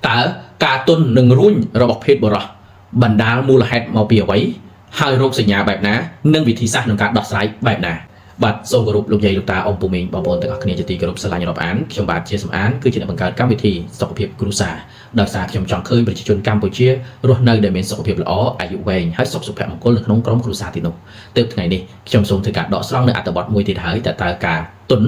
តើការទុននឹងរួញរបស់ភេទបរោះបណ្ដាលមូលហេតុមកពីអ្វីហើយរោគសញ្ញាបែបណានិងវិធីសាស្ត្រក្នុងការដោះស្រាយបែបណាបាទសូមគោរពលោកយាយលោកតាអ៊ំពូមីងបងប្អូនទាំងអស់គ្នាជាទីគោរពស្រឡាញ់រាប់អានខ្ញុំបាទជាសំអានគឺជាអ្នកបង្កើតកម្មវិធីសុខភាពគ្រួសារដោយសារខ្ញុំចង់ឃើញប្រជាជនកម្ពុជារស់នៅដែលមានសុខភាពល្អអាយុវែងហើយសុខសុភមង្គលនៅក្នុងក្រុមគ្រួសារទីនោះទើបថ្ងៃនេះខ្ញុំសូមធ្វើការដកស្រង់នៅអត្ថបទមួយទៀតហើយតើការទុន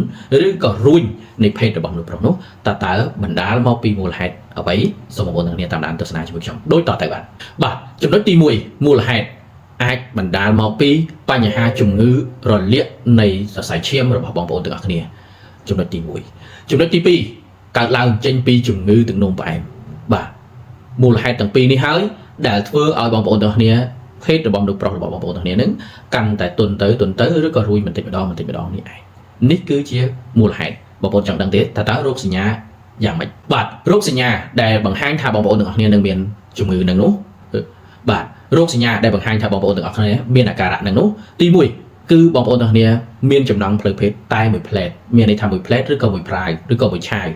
ឬក៏រួញនៃភេទរបស់មនុស្សប្រុសនោះតើបណ្ដាលមកពីមូលហេតុអ្វីសូមបងប្អូនទាំងគ្នាតាមដានទស្សនាជាមួយខ្ញុំដូចតទៅបាទចំណុចទី1មូលហេតុអាចបណ្ដាលមកពីបញ្ហាជំងឺរលាកនៃសរសៃឈាមរបស់បងប្អូនទាំងអស់គ្នាចំណុចទី1ចំណុចទី2កើតឡើងចេញពីជំងឺទឹកនោមផ្អែមបាទមូលហេតុទាំងពីរនេះហើយដែលធ្វើឲ្យបងប្អូនទាំងអស់គ្នាភេទរបស់មនុស្សប្រុសរបស់បងប្អូនទាំងគ្នានឹងកាន់តែទុនទៅឬក៏រួយបន្តិចម្ដងនេះឯងនេះគឺជាមូលហេតុបងប្អូនចង់ដឹងទេតើរោគសញ្ញាយ៉ាងម៉េចបាទរោគសញ្ញាដែលបង្ហាញថាបងប្អូនទាំងអស់គ្នានឹងមានជំងឺនឹងនោះបាទរោគសញ្ញាដែលបង្ហាញថាបងប្អូនទាំងអស់គ្នាមានអាការៈនឹងនោះទី1គឺបងប្អូនទាំងអស់គ្នាមានចំណង់ផ្លូវភេទតែមួយផ្លែតមានន័យថាមួយផ្លែតឬក៏មួយប្រាយឬក៏មួយឆាយ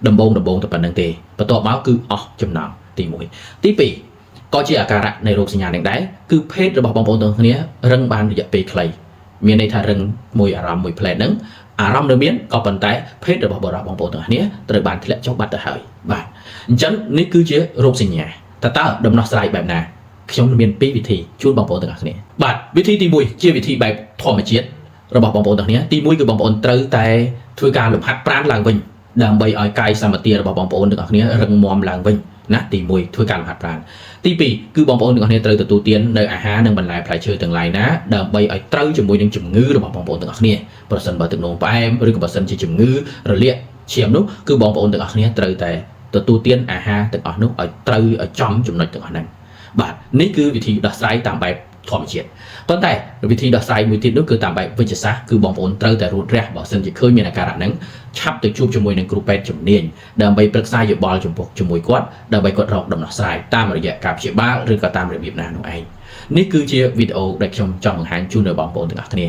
ដំបងទៅប៉ុណ្្នឹងទេបន្ទាប់មកគឺអស់ចំណង់ទី1ទី2ក៏ជាអាការៈនៃរោគសញ្ញានឹងដែរគឺភេទរបស់បងប្អូនទាំងអស់គ្នារឹងបានរយៈពេលខ្លីមានន័យថារឹងមួយអារម្មណ៍មួយផ្លែតហ្នឹងអារម្មណ៍នៅមានក៏ប៉ុន្តែភេទរបស់បរិបទបងប្អូនទាំងគ្នាត្រូវបានធ្លាក់ចុះបាត់ទៅហើយបាទអញ្ចឹងនេះគឺជារោគសញ្ញាតើដំណោះស្រាយបែបណាខ្ញុំមាន2វិធីជូនបងប្អូនទាំងអស់គ្នាបាទវិធីទី1ជាវិធីបែបធម្មជាតិរបស់បងប្អូនទាំងគ្នាទី1គឺបងប្អូនត្រូវតែធ្វើការលំហាត់ប្រាណឡើងវិញដើម្បីឲ្យកាយសម្បទារបស់បងប្អូនទាំងអស់គ្នារឹងមាំឡើងវិញណាទី1ធ្វើការលំហាត់ប្រាណទី2គឺបងប្អូនទាំងអស់គ្នាត្រូវទទួលទាននៅអាហារនិងបន្លែផ្លែឈើទាំងឡាយណាដើម្បីឲ្យត្រូវជាមួយនឹងជំងឺរបស់បងប្អូនទាំងអស់គ្នាប្រសិនបើទឹកនោមផ្អែមឬក៏បើសិនជាជំងឺរលាកឈាមនោះគឺបងប្អូនទាំងអស់គ្នាត្រូវតែទទួលទានអាហារទាំងអស់នោះឲ្យត្រូវឲ្យចំចំណុចទាំងអស់ហ្នឹងបាទនេះគឺវិធីដោះស្រាយតាមបែបធម្មជាតិប៉ុន្តែវិធីដោះស្រាយមួយទៀតនោះគឺតាមបែបវិទ្យាសាស្ត្រគឺបងប្អូនត្រូវតែរួតរះបើសិនជាឃើញមានអាការៈហ្នឹងឆាប់ទៅជួបជាមួយនឹងគ្រូពេទ្យជំនាញដើម្បីប្រឹក្សាយោបល់ជាមួយគាត់ដើម្បីគាត់រកដំណោះស្រាយតាមរយៈការព្យាបាលឬក៏តាមរបៀបណានោះឯងនេះគឺជាវីដេអូដែលខ្ញុំចង់បង្ហាញជូនដល់បងប្អូនទាំងអស់គ្នា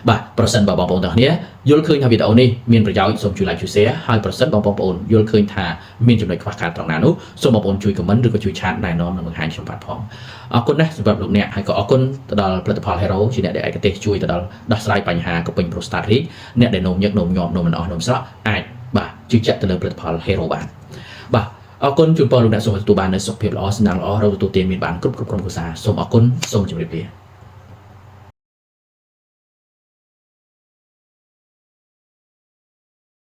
បាទប្រសិនបើបងប្អូនទាំងគ្នាយល់ឃើញថាវីដេអូនេះមានប្រយោជន៍សូមជួយ like ជួយ share ហើយប្រសិនបើបងប្អូនយល់ឃើញថាមានចំណុចខ្វះខាតត្រង់ណានោះសូមបងប្អូនជួយ comment ឬក៏ជួយឆាតណែនាំនិងបង្ហាញខ្ញុំបាទផងអរគុណណាស់សម្រាប់លោកអ្នកហើយក៏អរគុណទៅដល់ផលិតផល Hero ជាអ្នកដែលឯកទេសជួយទៅដល់ដោះស្រាយបញ្ហាកពេញ prostate រីកអ្នកដែលនោមញឹកនោមញាប់នោមមិនអស់នោមស្រក់អាចបាទជឿជាក់ទៅលើផលិតផល Hero បានបាទអរគុណជូនពរលោកអ្នកសូមទទួលបាននូវសុខភាពល្អសំណាងល្អរកទទួលទានមានបានគ្រប់ក្រុមគ្រួសារសូមអរគុណសូមជម្រាបលា